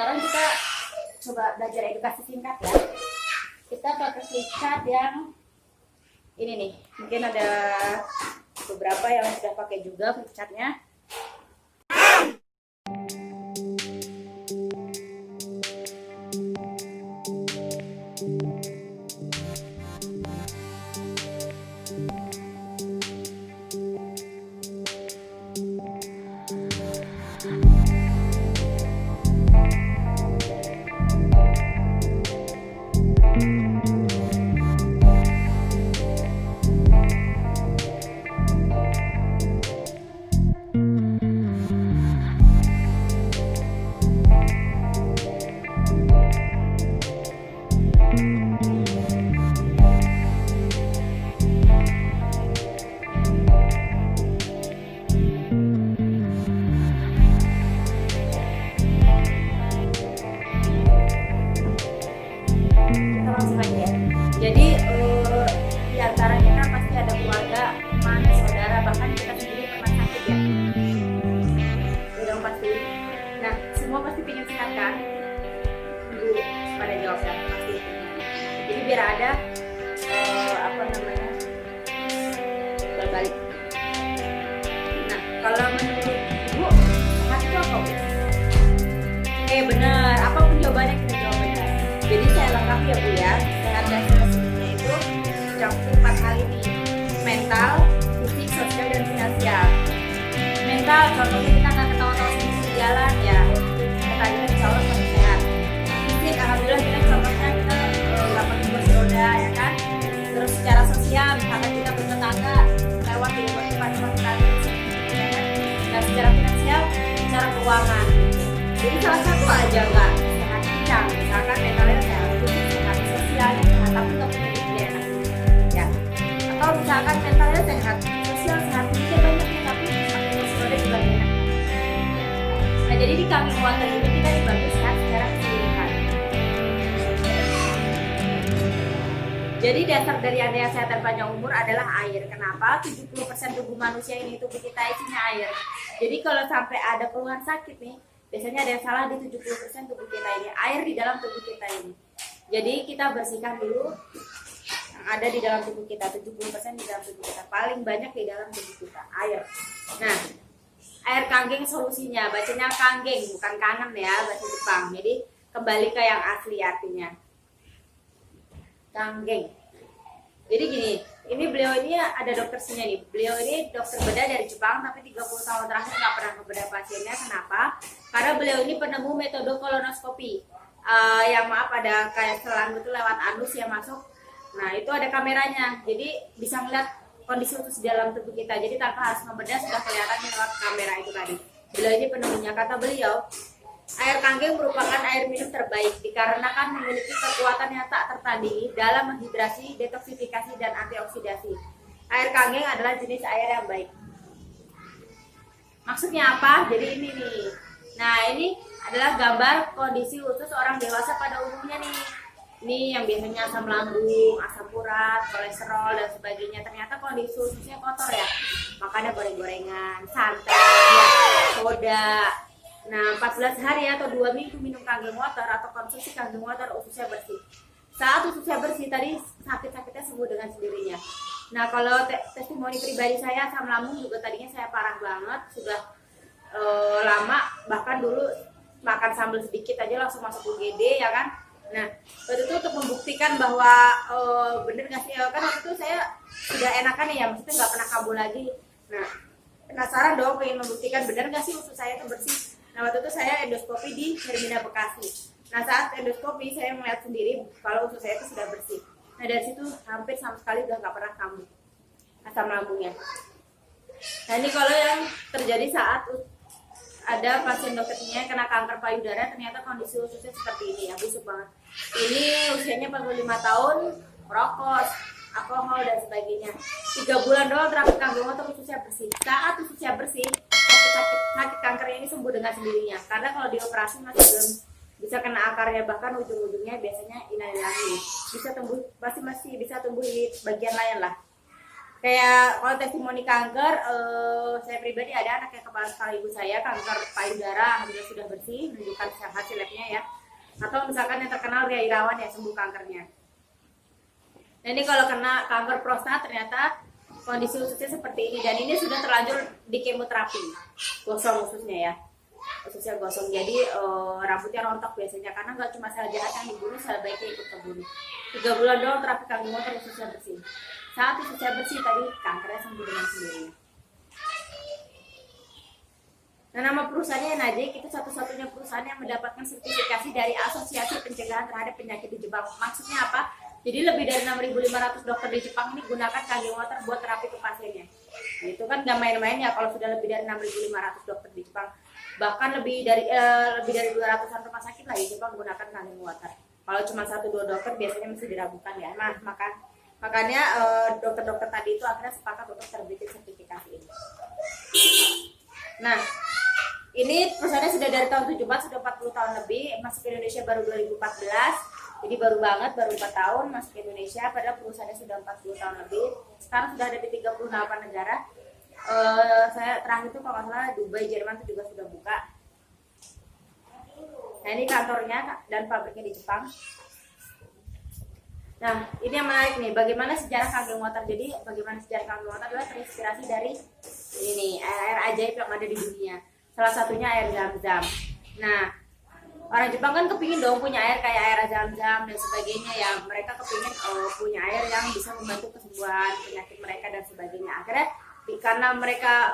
Sekarang kita coba belajar edukasi singkat ya. Kita pakai flipchart yang ini nih. Mungkin ada beberapa yang sudah pakai juga flipchartnya. Jadi di antara kita pasti ada keluarga, teman, saudara, bahkan kita sendiri pernah sakit ya. Udah pasti. Nah, semua pasti pengen sehat kan? Ibu pada jawab ya, pasti. Jadi biar ada berbalik. Nah, kalau menurut Ibu, sehat itu apa? Oke, benar. Apapun jawabannya kita jawab benar. Jadi saya lengkapi ya Bu ya. Sehat dan sehatnya itu campur 4 hal ini: mental, fisik, sosial, dan finansial. Mental, contohnya kita nggak ketawa-tawa sendiri di jalan ya, kita insya Allah masih sehat. Fisik, alhamdulillah kita contohnya kita nggak pakai kursi roda ya kan. Terus secara sosial, misalkan kita bertetangga lewat di tempat kita. Nah, secara finansial, secara keuangan. Jadi salah satu aja nggak sehat pincang, misalkan mentalnya sehat, fisik sehat, sosialnya sehat, tapi nggak punya duit enak, ya. Atau misalkan mentalnya sehat, sosial sehat, duitnya banyak nih, tapi pakai kursi roda juga enak. Nah, jadi di Coming Water ini kita dibantu sehat secara keseluruhan. Jadi dasar dari adanya sehat dan panjang umur adalah air. Kenapa? 70% tubuh manusia ini, tubuh kita isinya air. Jadi kalau sampai ada keluhan sakit nih, biasanya ada yang salah di 70% tubuh kita ini, air di dalam tubuh kita ini. Jadi kita bersihkan dulu yang ada di dalam tubuh kita, 70% di dalam tubuh kita. Paling banyak di dalam tubuh kita, air. Nah, air kanggeng solusinya, bacanya kanggeng, bukan kanem ya, bahasa Jepang. Jadi kembali ke yang asli artinya. Kanggeng. Jadi gini, ini beliau ini ada dokternya nih. Beliau ini dokter bedah dari Jepang, tapi 30 tahun terakhir nggak pernah membedah pasiennya. Kenapa? Karena beliau ini penemu metode kolonoskopi. Yang maaf ada kayak selang itu lewat anus yang masuk. Nah itu ada kameranya, jadi bisa melihat kondisi usus di dalam tubuh kita. Jadi tanpa harus membedah sudah kelihatan lewat kamera itu tadi. Beliau ini penemunya. Kata beliau, air kanggeng merupakan air minum terbaik dikarenakan memiliki kekuatan yang tak tertandingi dalam menghidrasi, detoksifikasi, dan antioksidasi. Air kanggeng adalah jenis air yang baik. Maksudnya apa? Jadi ini nih. Nah ini adalah gambar kondisi usus orang dewasa pada umumnya nih. Ini yang biasanya asam lambung, asam urat, kolesterol, dan sebagainya. Ternyata kondisi ususnya kotor ya. Makanya goreng-gorengan, santai, soda. Nah, 14 hari atau 2 minggu minum kanggeng water atau konsumsi kanggeng water, ususnya bersih. Saat ususnya bersih, tadi sakit-sakitnya sembuh dengan sendirinya. Nah, kalau testimoni pribadi saya, asam lambung juga tadinya saya parah banget, sudah lama, bahkan dulu makan sambal sedikit aja langsung masuk UGD ya kan. Nah, waktu itu untuk membuktikan bahwa bener nggak sih, kan waktu itu saya sudah enakan ya, maksudnya nggak pernah kambuh lagi. Nah, penasaran dong, pengen membuktikan bener nggak sih usus saya itu bersih. Nah waktu itu saya endoskopi di Hermina Bekasi. Nah saat endoskopi saya melihat sendiri kalau usus saya itu sudah bersih. Nah dari situ hampir sama sekali udah nggak pernah kambuh asam lambungnya. Nah ini kalau yang terjadi saat ada pasien dokternya kena kanker payudara, ternyata kondisi ususnya seperti ini ya, busuk banget. Ini usianya 45 tahun, merokok, alkohol dan sebagainya. 3 bulan doang terapi kanggeng water, ususnya bersih. Saat ususnya bersih, sakit kankernya ini sembuh dengan sendirinya. Karena kalau dioperasi masih belum bisa kena akarnya, bahkan ujung-ujungnya biasanya inalillahi bisa tumbuh, masih bisa tumbuh di bagian lain lah. Kayak kalau testimoni kanker, saya pribadi ada anak yang kepala sekali ibu saya kanker payudara, alhamdulillah sudah bersih, menunjukkan hasil labnya ya. Atau misalkan yang terkenal Ria Irawan ya, sembuh kankernya. Nah ini kalau kena kanker prostat ternyata kondisi ususnya seperti ini, dan ini sudah terlanjur di kemoterapi, gosong ususnya ya, ususnya gosong. Jadi rambutnya rontok biasanya, karena nggak cuma sel jahat yang dibunuh, sel baiknya ikut terbunuh. 3 bulan doang terapi kanker water, ususnya bersih. Saat ususnya bersih tadi kankernya sembuh dengan sendirinya. Nah, nama perusahaannya Najik, itu satu-satunya perusahaan yang mendapatkan sertifikasi dari Asosiasi Pencegahan Terhadap Penyakit di Jepang. Maksudnya apa? Jadi lebih dari 6.500 dokter di Jepang ini gunakan Kangen Water buat terapi ke pasiennya. Nah, itu kan gak main-main ya kalau sudah lebih dari 6.500 dokter di Jepang. Bahkan lebih dari 200-an rumah sakit lah di Jepang gunakan Kangen Water. Kalau cuma 1-2 dokter biasanya masih diragukan ya. Nah, makanya dokter-dokter tadi itu akhirnya sepakat untuk terbitin sertifikasi ini. Nah, ini perusahaannya sudah dari tahun 74, sudah 40 tahun lebih, masuk ke Indonesia baru 2014. Jadi baru banget, baru 4 tahun masuk ke Indonesia, padahal perusahaannya sudah 40 tahun lebih. Sekarang sudah ada di 38 negara. Saya terakhir itu kalau nggak salah Dubai, Jerman itu juga sudah buka. Nah ini kantornya dan pabriknya di Jepang. Nah ini yang menarik nih, bagaimana sejarah Kangen Water. Jadi bagaimana sejarah Kangen Water adalah terinspirasi dari ini air ajaib yang ada di dunia. Salah satunya air Zam-Zam. Nah, orang Jepang kan kepingin dong punya air kayak air Zam-Zam dan sebagainya ya. Mereka kepingin punya air yang bisa membantu kesembuhan penyakit mereka dan sebagainya. Akhirnya karena mereka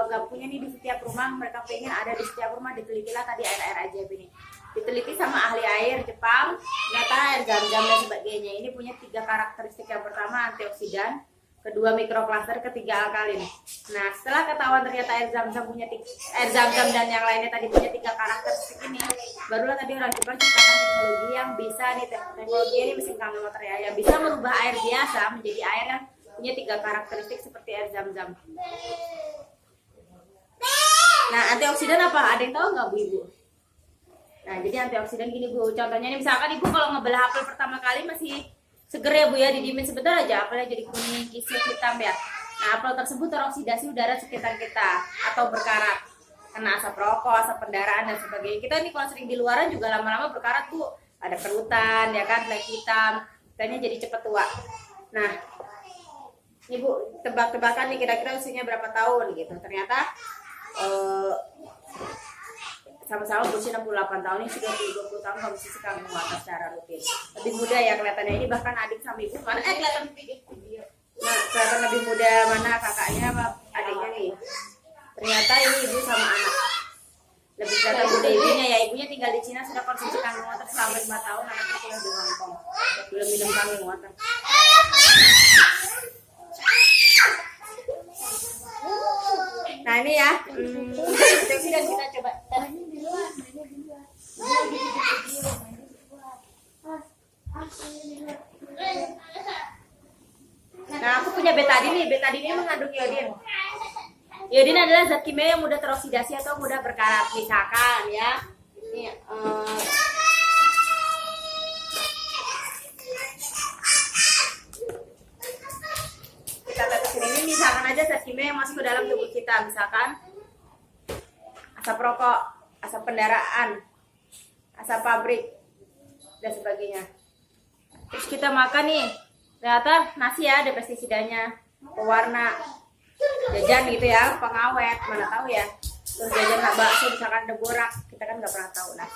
nggak punya nih di setiap rumah, mereka pengen ada di setiap rumah. Ditelitilah tadi air-air ajaib ini. Diteliti sama ahli air Jepang, ternyata air Zam-Zam dan sebagainya ini punya 3 karakteristik. Yang pertama antioksidan, kedua mikroklaster, ketiga alkalin. Nah setelah ketahuan ternyata air Zam-Zam dan yang lainnya tadi punya 3 karakteristik ini, barulah tadi orang Jepang ciptakan teknologi yang bisa nih, teknologi ini mesin Kangen Water ya, yang bisa merubah air biasa menjadi air yang punya 3 karakteristik seperti air Zam-Zam. Nah antioksidan apa? Ada yang tahu nggak Bu Ibu? Nah jadi antioksidan gini Bu, contohnya nih misalkan Ibu kalau ngebelah apel pertama kali masih seger ya Bu ya, didiemin sebentar aja apelnya jadi kuning, kisut, hitam ya. Nah apel tersebut teroksidasi udara sekitar kita atau berkarat karena asap rokok, asap kendaraan dan sebagainya. Kita nih kalau sering di luaran juga lama-lama berkarat Bu, ada kerutan ya kan, flek hitam, kitanya jadi cepet tua. Nah ini Bu, tebak-tebakan nih kira-kira usianya berapa tahun gitu. Ternyata sama-sama berusia 68 tahun, ini sudah 20 tahun konsumsi Kangen Water secara rutin. Lebih muda ya kelihatannya, ini bahkan adik sama ibu mana kelihatan video. Nah kelihatan lebih muda mana kakaknya apa adiknya nih. Ternyata ini ibu sama anak. Lebih kelihatan muda ibunya ya, ibunya tinggal di Cina, sudah konsumsi Kangen Water selama 5 tahun, anaknya tinggal di Hong Kong. Belum minum Kangen Water. Nah ini ya, antioksidan kita coba. Nah aku punya betadine nih, betadine ini mengandung iodin. Iodin adalah zat kimia yang mudah teroksidasi atau mudah berkarat. Misalkan ya, ini kita tetesin ini, misalkan aja zat kimia yang masuk ke dalam tubuh kita, misalkan asap rokok, asap kendaraan, asap pabrik dan sebagainya. Terus kita makan nih, ternyata nasi ya ada pestisidanya, pewarna, jajan gitu ya, pengawet, mana tahu ya. Terus jajan bakso misalkan ada borak, kita kan nggak pernah tahu. Nah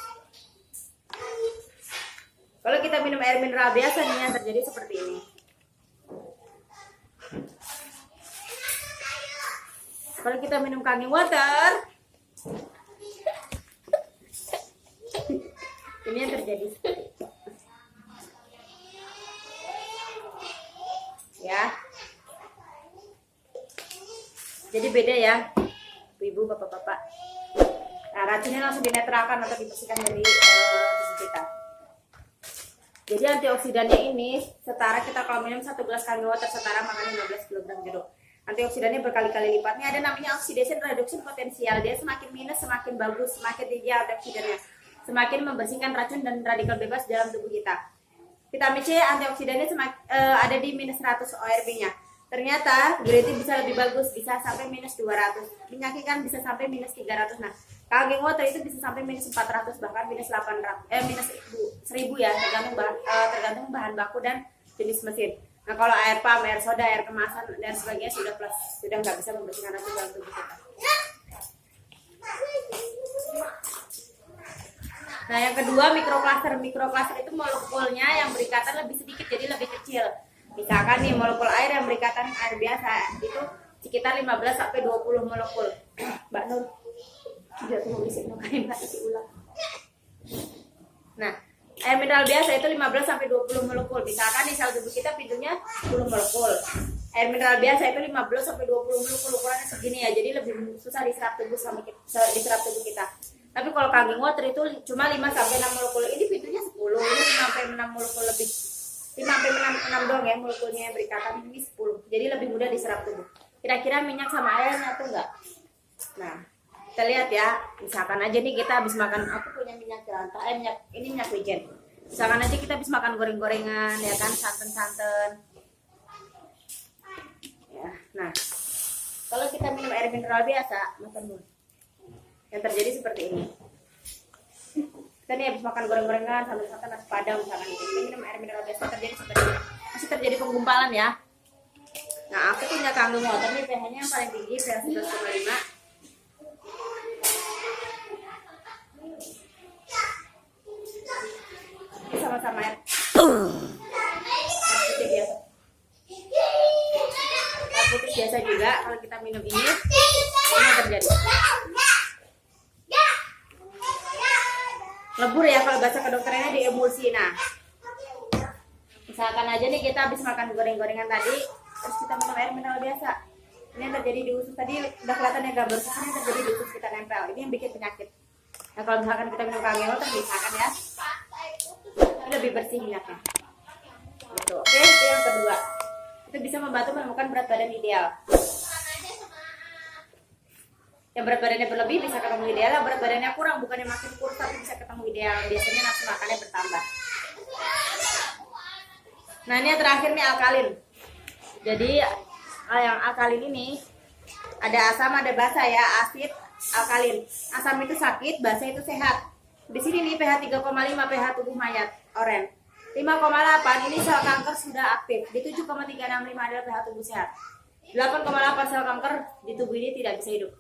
kalau kita minum air mineral biasa nih yang terjadi seperti ini. Kalau kita minum Kangen Water, ini yang terjadi ya. Jadi beda ya ibu bapak-bapak. Nah racunnya langsung dinetralkan atau dibersihkan dari tubuh kita. Jadi antioksidannya ini setara, kita kalau minum 1 gelas Kangen Water setara makan 15 kg jeruk. Antioksidannya berkali-kali lipatnya, ada namanya oxidation reduction potensial. Dia semakin minus semakin bagus, semakin tinggi antioksidannya, semakin membersihkan racun dan radikal bebas dalam tubuh kita. Vitamin C antioksidannya ada di minus 100 ORB-nya. Ternyata green tea bisa lebih bagus, bisa sampai minus 200. Minyak ikan bisa sampai minus 300. Nah, Kaleng water itu bisa sampai minus 400 bahkan minus 800 minus 1000 ya, tergantung bahan baku dan jenis mesin. Nah kalau air pump, air soda, air kemasan dan sebagainya sudah plus, sudah nggak bisa membersihkan racun dalam tubuh kita. Nah yang kedua mikroklaster. Mikroklaster itu molekulnya yang berikatan lebih sedikit, jadi lebih kecil. Misalkan nih molekul air yang berikatan air biasa itu sekitar 15 sampai 20 molekul. Mbak Nur, tidak tunggu bisik nukain Mbak isi ulang. Nah air mineral biasa itu 15 sampai 20 molekul. Misalkan di sel tubuh kita pintunya 10 molekul. Air mineral biasa itu 15 sampai 20 molekul, ukurannya segini ya. Jadi lebih susah diserap tubuh kita. Tapi kalau kaleng water itu cuma 5 sampai 6 molekul. Ini pintunya 10, ini 5 sampai 6 molekul lebih. 5 sampai 6 dong ya molekulnya yang berikatan, ini 10. Jadi lebih mudah diserap tubuh. Kira-kira minyak sama air nyatu enggak? Nah, kita lihat ya. Misalkan aja nih kita habis makan, aku punya minyak jelantah, ini minyak wijen. Misalkan aja kita habis makan goreng-gorengan ya kan, santan-santan. Ya, nah. Kalau kita minum air mineral biasa, makan dulu. Yang terjadi seperti ini. Kita nih habis makan goreng-gorengan sambil santan nasi padang misalkan itu, kita minum air mineral biasa, terjadi seperti ini. Masih terjadi penggumpalan ya. Nah aku punya kaleng water nih, pH-nya yang paling tinggi, pH 11,5. Ini sama-sama air putih biasa. Air putih biasa juga kalau kita minum ini terjadi. Lebur ya kalau bahasa kedokterannya diemulsi. Nah misalkan aja nih kita habis makan goreng-gorengan tadi, terus kita minum air mineral biasa, ini yang terjadi di usus tadi udah kelihatan ya gambar usus, ini terjadi di usus kita nempel, ini yang bikin penyakit. Nah kalau misalkan kita minum kaleng water misalkan ya, ini lebih bersih minyaknya gitu. Oke, itu yang kedua, itu bisa membantu menemukan berat badan ideal. Yang berat badannya berlebih bisa ketemu ideal, yang berat badannya kurang bukannya makin kurus tapi bisa ketemu ideal. Biasanya nafsu makannya bertambah. Nah ini yang terakhir nih alkalin. Jadi yang alkalin ini ada asam, ada basa ya, asid, alkalin. Asam itu sakit, basa itu sehat. Di sini nih pH 3,5 pH tubuh mayat, oren. 5,8 ini sel kanker sudah aktif. Di 7,365 adalah pH tubuh sehat. 8,8 sel kanker di tubuh ini tidak bisa hidup.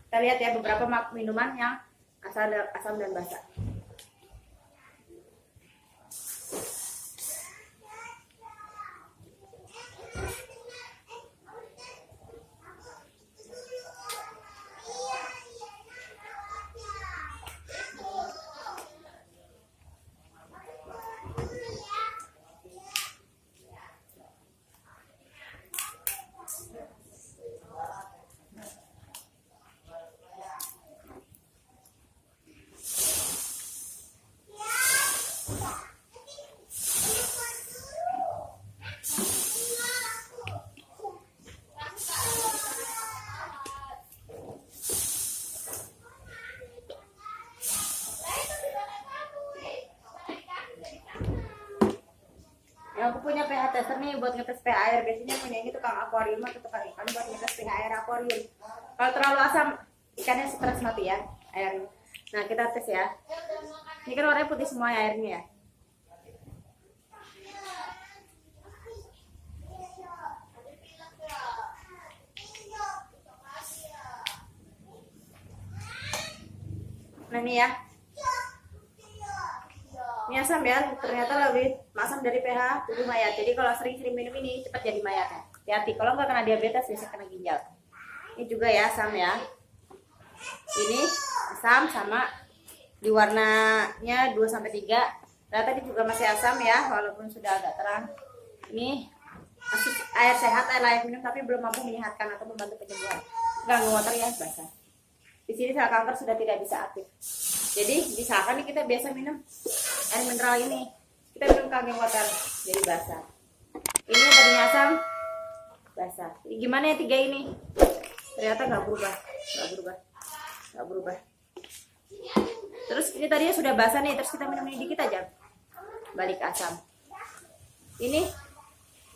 Kita lihat ya beberapa minuman yang asam dan basa. Aku punya pH tester nih buat ngetes pH air. Biasanya punya ini tukang akuarium atau tukang ikan buat ngetes pH air akuarium. Kalau terlalu asam ikannya stres mati ya airnya. Nah kita tes ya. Ini kan warnanya putih semua ya airnya ya. Nah ini ya. Ini asam ya, ternyata lebih asam dari pH tubuh mayat. Jadi kalau sering-sering minum ini cepat jadi mayat ya. Hati-hati, kalau nggak kena diabetes bisa kena ginjal. Ini juga ya asam ya. Ini asam sama di warnanya 2-3. Ternyata ini juga masih asam ya, walaupun sudah agak terang. Ini air sehat, air layak minum tapi belum mampu menyehatkan atau membantu penyembuhan. Kaleng water ya basah. Di sini sel kanker sudah tidak bisa aktif. Jadi misalkan nih kita biasa minum air mineral ini, kita minum kaleng water jadi basah. Ini yang tadinya asam, basah. Gimana ya 3 ini? Ternyata nggak berubah. Terus ini tadinya sudah basah nih, terus kita minum ini dikit aja, balik asam. Ini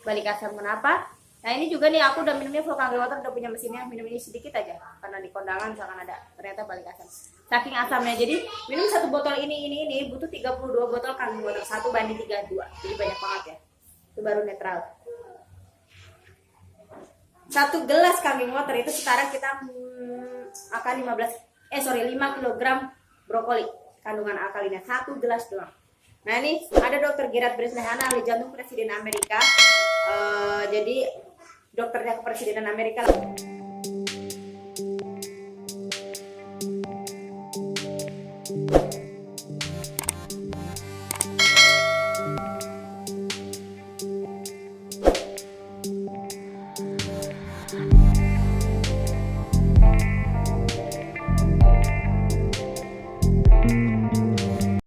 balik asam kenapa? Nah ini juga nih aku udah minumnya full Kangen Water, udah punya mesinnya, minum ini sedikit aja karena di kondangan misalkan ada ternyata balik asam. Saking asamnya, jadi minum satu botol ini butuh 32 botol Kangen Water, 1:32, jadi banyak banget ya. Itu baru netral. Satu gelas Kangen Water itu sekarang kita akan 5 kg brokoli kandungan alkalinnya, satu gelas doang. Nah ini ada Dr. Gerard Bresnehana, ahli jantung presiden Amerika. Jadi dokternya kepresidenan Amerika.